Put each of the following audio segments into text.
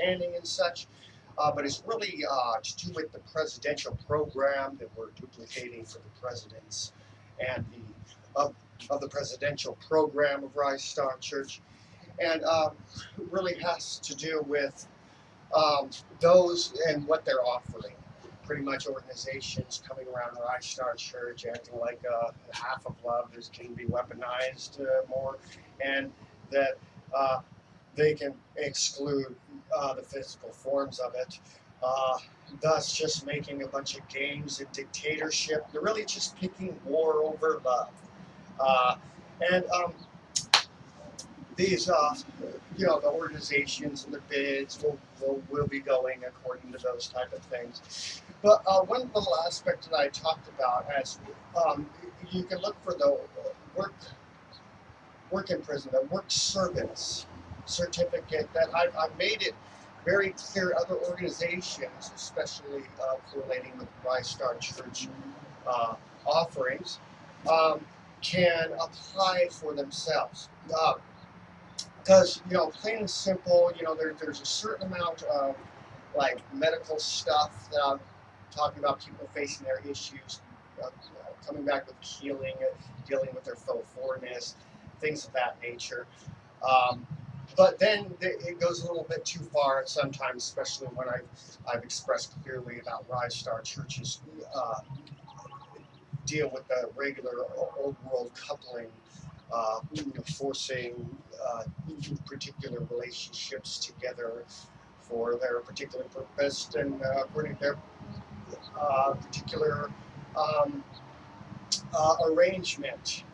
understanding and such. But it's really to do with the presidential program that we're duplicating for the presidents and of the presidential program of Rise Star Church. And it really has to do with those and what they're offering. Pretty much organizations coming around Rise Star Church acting like half of love is can be weaponized more, and that uh, they can exclude the physical forms of it, uh, thus just making a bunch of games and dictatorship. They're really just picking war over love. Uh, and these, the organizations and the bids will be going according to those type of things. But one little aspect that I talked about as you can look for the work work in prison, the work service certificate that I've made it very clear other organizations, especially relating with Rise Star Church offerings, um, can apply for themselves. Because plain and simple, there's a certain amount of like medical stuff that I'm talking about, people facing their issues, coming back with healing, dealing with their fourness, things of that nature. Um, but then it goes a little bit too far sometimes, especially when I've expressed clearly about Rise Star Church's deal with the regular old world coupling, forcing particular relationships together for their particular purpose and according to their particular um, arrangement,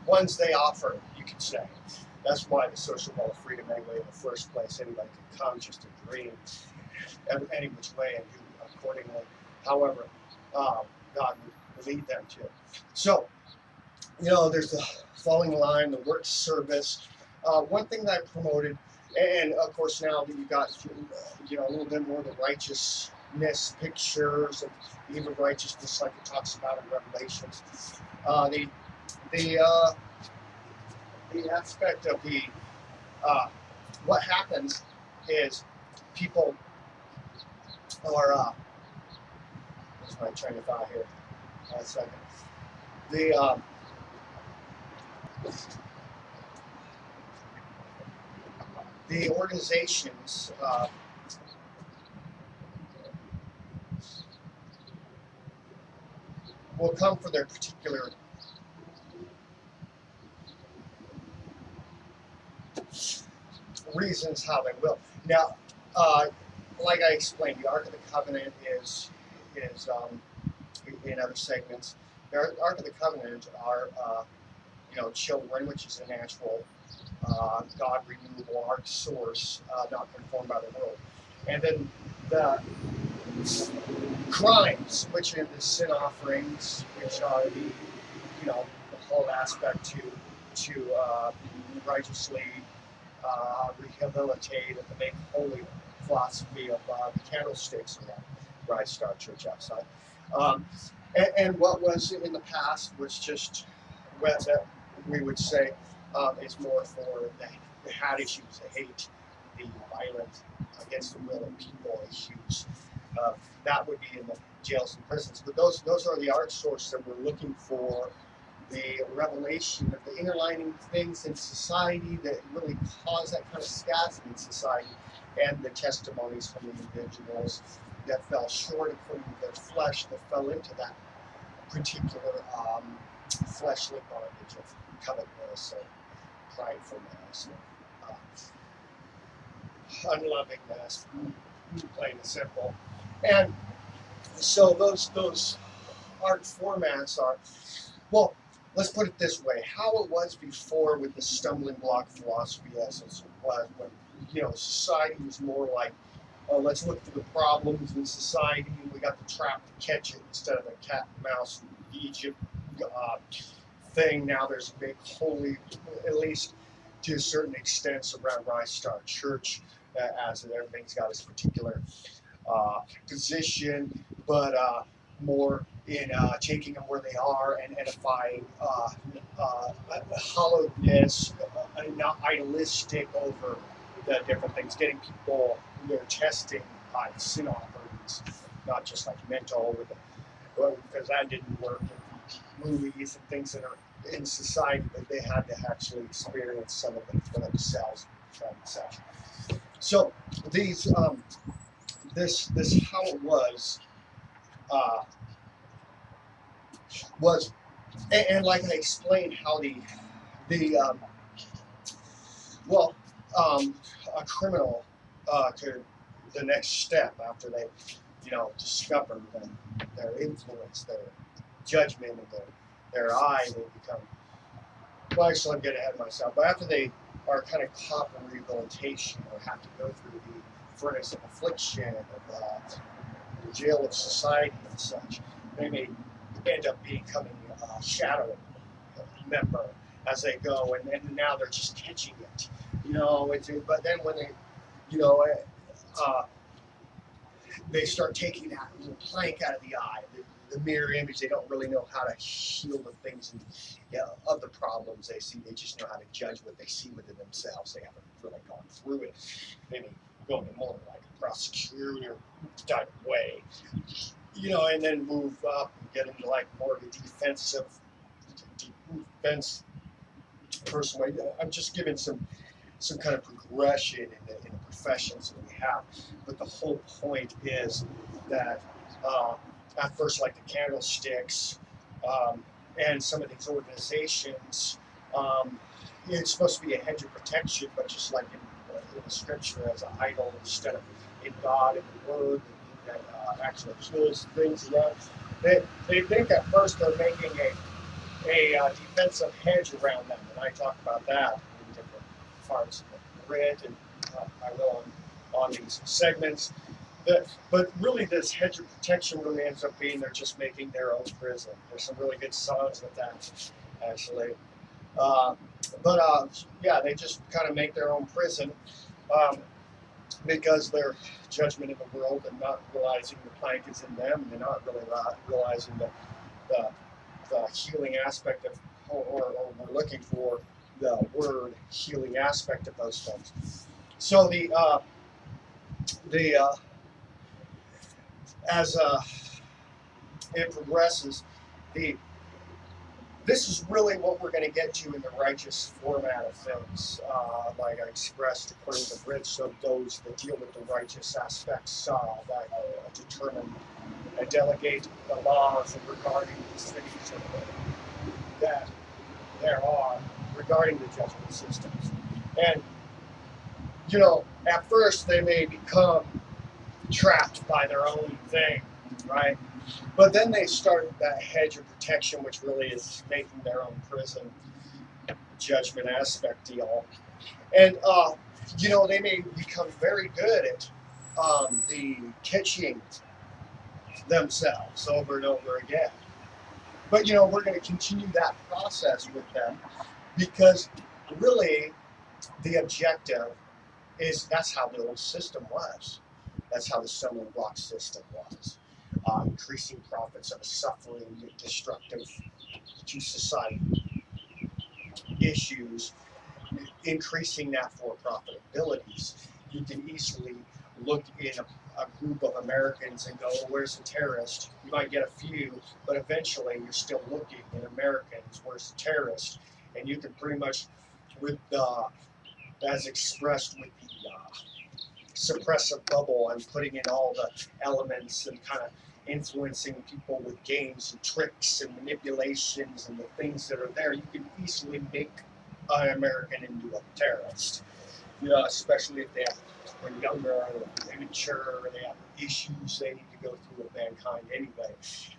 ones they offer, you could say. That's why the social wall of freedom, anyway, in the first place. Anybody can come, just to dream any which way and do accordingly. However, God would lead them to. So, there's the falling line, the work service. One thing that I promoted, and of course now that you got a little bit more of the righteousness pictures of even righteousness, like it talks about in Revelations. The the uh, the aspect of the what happens is people are where's my train of thought here? A second. The the organizations will come for their particular reasons how they will. Now, like I explained, the Ark of the Covenant is in other segments. The Ark of the Covenant are children, which is a natural God renewable ark source, not conformed by the world, and then the crimes, which are the sin offerings, which are the whole aspect to righteously rehabilitate and to make holy philosophy of the candlesticks around Rise Star Church outside. Um, and what was in the past was just what we would say is more for the had issues, the hate, the violence against the will of people issues. That would be in the jails and prisons. But those are the art source that we're looking for, the revelation of the interlining things in society that really cause that kind of schism in society, and the testimonies from individuals that fell short according to their flesh, that fell into that particular fleshly bondage of covetousness and pridefulness and unlovingness, plain and simple. And so those art formats are, well, let's put it this way: how it was before with the stumbling block philosophy, as it was when society was more like, oh, let's look for the problems in society. We got the trap to catch it instead of the cat and mouse Egypt thing. Now there's a big holy, at least to a certain extent, around Rise Star Church, as everything's got its particular position, but more in taking them where they are and edifying hollowedness, not idealistic over the different things, getting people they're testing sin offerings, not just like mental with because that didn't work with movies and things that are in society, but they had to actually experience some of it for themselves and such. So these this how it uh, was and like I explained how the well a criminal could the next step after they discover their influence, their judgment, and their eye, they become. Well, actually, I'm getting ahead of myself. But after they are kind of caught in rehabilitation or have to go through the furnace of affliction, of the jail of society and such, they may end up becoming a shadow member as they go, and now they're just catching it. But then when they, you know, uh, they start taking that little plank out of the eye, the mirror image. They don't really know how to heal the things of the problems they see. They just know how to judge what they see within themselves. They haven't really gone through it. Maybe going more like a prosecutor type way, and then move up and get into like more of a defense person way. I'm just giving some kind of progression in the professions that we have. But the whole point is that at first, like the candlesticks and some of these organizations, it's supposed to be a hedge of protection, but just like in the scripture as an idol instead of in God and the Word that actually heals things. They think at first they're making a defensive hedge around them, and I talk about that in different parts of the grid, and I will on these segments. But really, this hedge of protection really ends up being they're just making their own prison. There's some really good songs with that, actually. Uh, yeah, they just kind of make their own prison um, because their judgment of the world and not realizing the plank is in them, and they're not really realizing the healing aspect of, or we're looking for the word healing aspect of those things. So the as it progresses, the this is really what we're going to get to in the righteous format of things, like I expressed according to Bridge. So those that deal with the righteous aspects that determine and delegate the laws regarding the cities that there are regarding the judgment systems. And at first they may become trapped by their own thing, right? But then they start that hedge of protection, which really is making their own prison judgment aspect deal. And, they may become very good at the catching themselves over and over again. But, we're going to continue that process with them because really the objective is that's how the old system was. That's how the stumbling block system was. Increasing profits of a suffering, destructive to society issues, increasing that for profitabilities. You can easily look in a group of Americans and go, well, where's the terrorist? You might get a few, but eventually you're still looking in Americans, where's the terrorist? And you can pretty much, with as expressed with the suppressive bubble and putting in all the elements and kind of influencing people with games and tricks and manipulations and the things that are there, you can easily make an American into a terrorist. Especially if they are younger or immature or they have issues they need to go through with mankind anyway.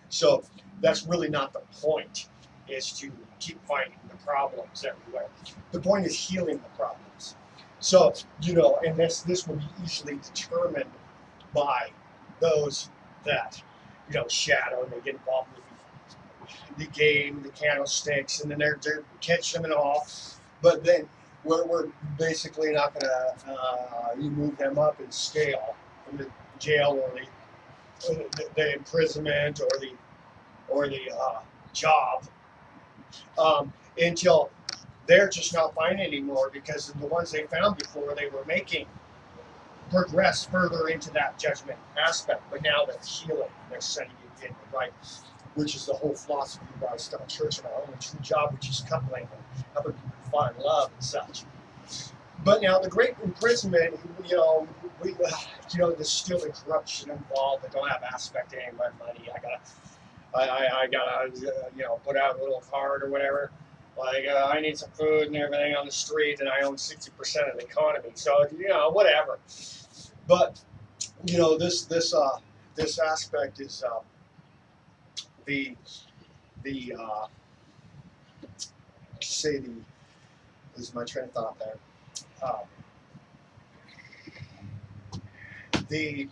So that's really not the point, is to keep finding the problems everywhere. The point is healing the problems. So, and this will be easily determined by those that, shadow, and they get involved with the game, the candlesticks, and then they're catch them and all. But then we're basically not going to move them up in scale from the jail or the imprisonment or the job until they're just not fine anymore because the ones they found before they were making progress further into that judgment aspect. But now they're healing, they're setting it in the right, which is the whole philosophy of our style church and our only true job, which is coupling and helping people find love and such. But now the Great Imprisonment, there's still the corruption involved. I don't have aspect to any of my money. I gotta, put out a little card or whatever. Like I need some food and everything on the street, and I own 60% of the economy. So whatever. But this aspect is the the say the this is my train of thought there. Uh, the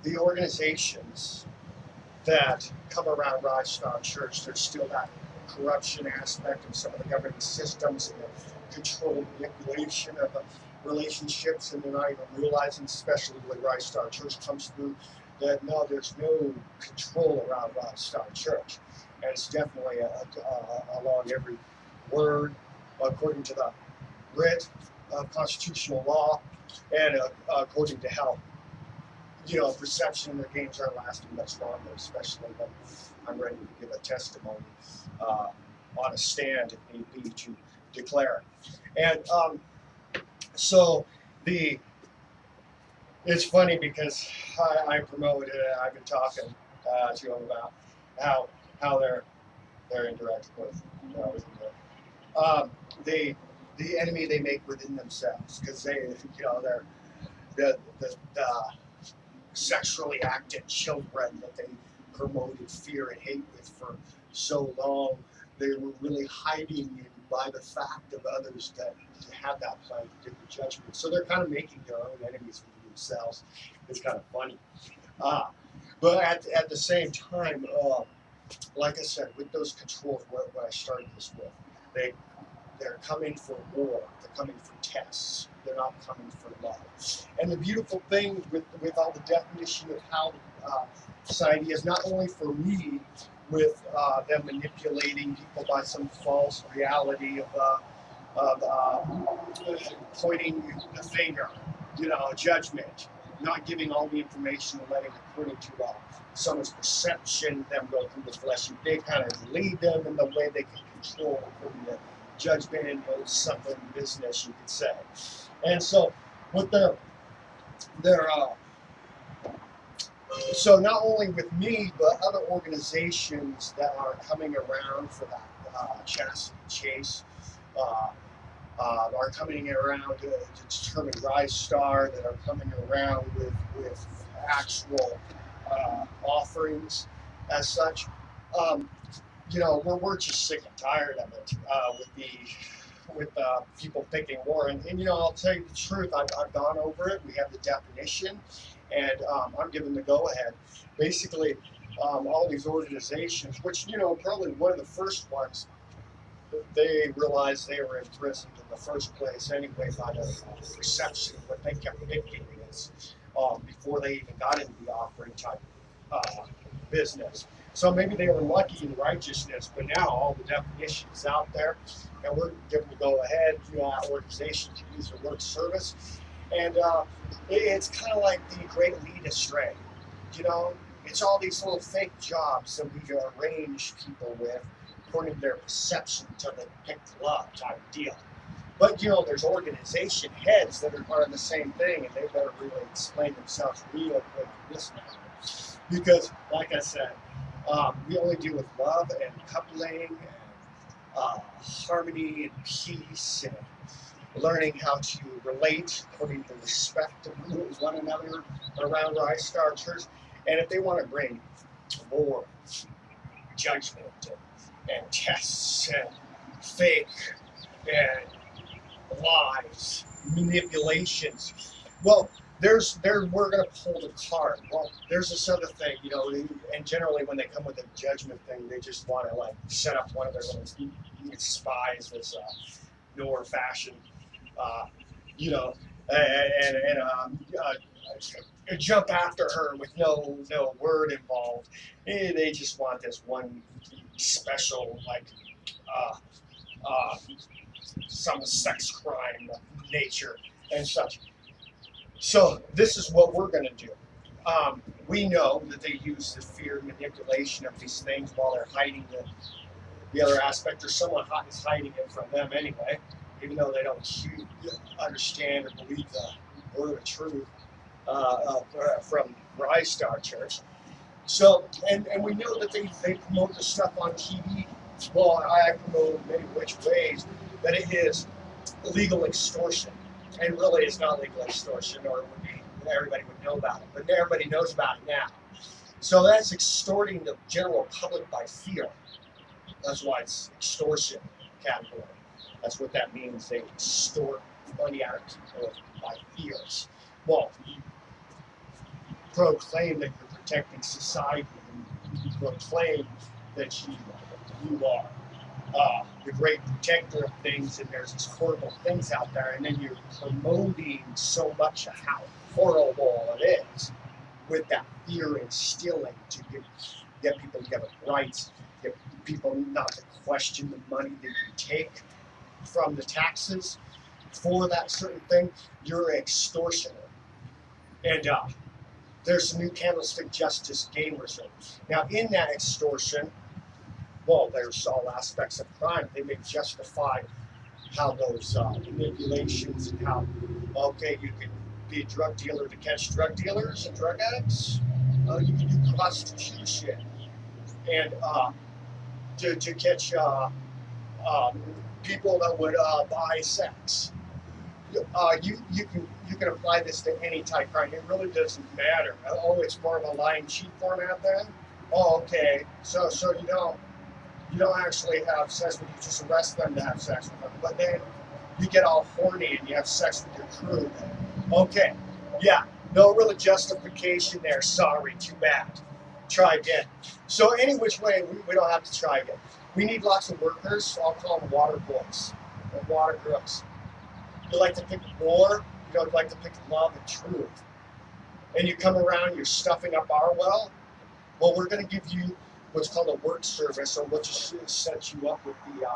the organizations that come around Rise Star Church, there's still that corruption aspect of some of the government systems and the control and manipulation of relationships, and they're not even realizing, especially when Rise Star Church comes through, that no, there's no control around Rise Star Church. And it's definitely along every word, according to the writ of constitutional law, and according to how perception in their games are lasting much longer, especially when I'm ready to give a testimony on a stand, if need be, to declare. And so it's funny because I promoted it. I've been talking to them about how they're interacting with the enemy they make within themselves, because they're the sexually active children that they promoted fear and hate with for so long. They were really hiding in by the fact of others that had that plan to do the judgment. So they're kind of making their own enemies for themselves. It's kind of funny. But at the same time, like I said, with those controls, what I started this with, they're coming for war. They're coming for tests. They're not coming for love. And the beautiful thing with all the definition of how society is, not only for me, with them manipulating people by some false reality of pointing the finger, judgment, not giving all the information and letting according to someone's perception, them go through the flesh. They kind of lead them in the way they can control according to judgment and something business, you could say. And so with their so not only with me, but other organizations that are coming around for that chastity chase are coming around to determine Rise Star, that are coming around with actual offerings as such. We're just sick and tired of it with people thinking war. And I'll tell you the truth, I've gone over it. We have the definition, and I'm giving the go-ahead. Basically, all these organizations, which, probably one of the first ones, they realized they were imprisoned in the first place anyway by the perception of what they kept thinking is before they even got into the offering type business. So maybe they were lucky in righteousness, but now all the definition is out there, and we're given to go ahead, our organization to use their work service. And it's kind of like the great lead astray. It's all these little fake jobs that we arrange people with according to their perception to the picked love type deal. But there's organization heads that are part of the same thing, and they better really explain themselves real quick in this matter. Because, like I said, we only deal with love and coupling and harmony and peace and learning how to relate according to respect of one another around Rise Star Church. And if they want to bring more judgment and tests and fake and lies, manipulations, well, we're going to pull the card. Well, there's this other thing, and generally when they come with a judgment thing, they just want to set up one of their little spies that's Noor fashion, and jump after her with no word involved. They just want this one special, like uh, uh, some sex crime nature and such. So this is what we're going to do. We know that they use the fear and manipulation of these things while they're hiding the other aspect, or someone is hiding it from them anyway, even though they don't understand or believe the word of truth from Rise Star Church. So, and we know that they promote the stuff on TV. Well, I promote in many which ways that it is legal extortion. And really, it's not legal extortion, or it would be, everybody would know about it. But everybody knows about it now. So that's extorting the general public by fear. That's why it's extortion category. That's what that means. They extort money out of people by fears. Well, you proclaim that you're protecting society, and you proclaim that you are the great protector of things, and there's these horrible things out there, and then you're promoting so much of how horrible it is with that fear instilling to get people to give up rights, get people not to question the money that you take from the taxes for that certain thing. You're an extortioner. And there's a new Candlestick Justice game reserve. Now, in that extortion, well, there's all aspects of crime. They may justify how those manipulations and how, okay, you can be a drug dealer to catch drug dealers and drug addicts. You can do prostitution and to catch people that would buy sex. You can apply this to any type of crime. It really doesn't matter. Oh, it's more of a lie and cheat format then. Oh, okay. So you don't actually have sex with you, just arrest them to have sex with them. But then you get all horny and you have sex with your crew. Okay, yeah, no real justification there. Sorry, too bad. Try again. So any which way, we don't have to try again. We need lots of workers. So I'll call them water boys or water girls. You like to pick war, you don't like to pick love and truth. And you come around, you're stuffing up our well. Well, we're going to give you what's called a work service, or what just sets you up with the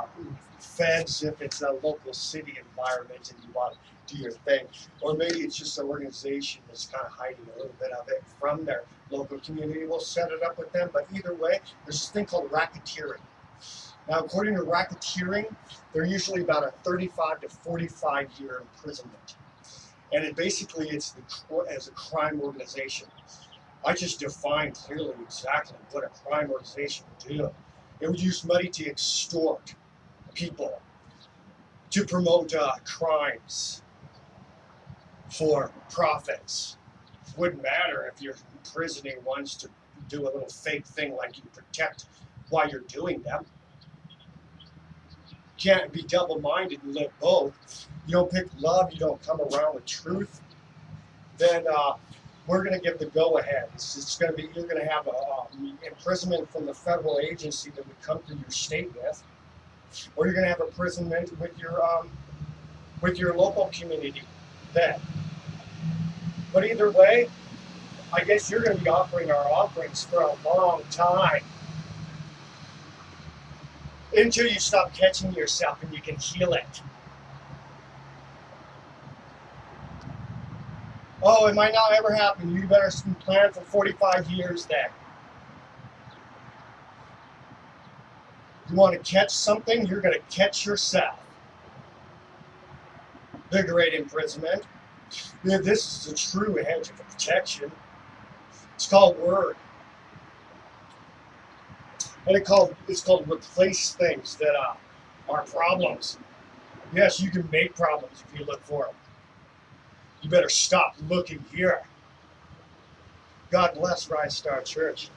feds if it's a local city environment and you want to do your thing. Or maybe it's just an organization that's kind of hiding a little bit of it from their local community. We'll set it up with them. But either way, there's this thing called racketeering. Now, according to racketeering, they're usually about a 35 to 45 year imprisonment. And it's as a crime organization. I just defined clearly exactly what a crime organization would do. It would use money to extort people, to promote crimes for profits. Wouldn't matter if you're imprisoning ones to do a little fake thing like you protect while you're doing them. Can't be double-minded and live both. You don't pick love, you don't come around with truth, then we're going to give the go-ahead. It's going to be, you're going to have imprisonment from the federal agency that would come through your state with, or you're going to have imprisonment with your local community then. But either way, I guess you're going to be offering our offerings for a long time, until you stop catching yourself and you can heal it. Oh, it might not ever happen. You better plan for 45 years then. You want to catch something, you're going to catch yourself. The Great Imprisonment. This is a true hedge of protection. It's called Word. And it's called replace things that are problems. Yes, you can make problems if you look for them. You better stop looking here. God bless Rise Star Church.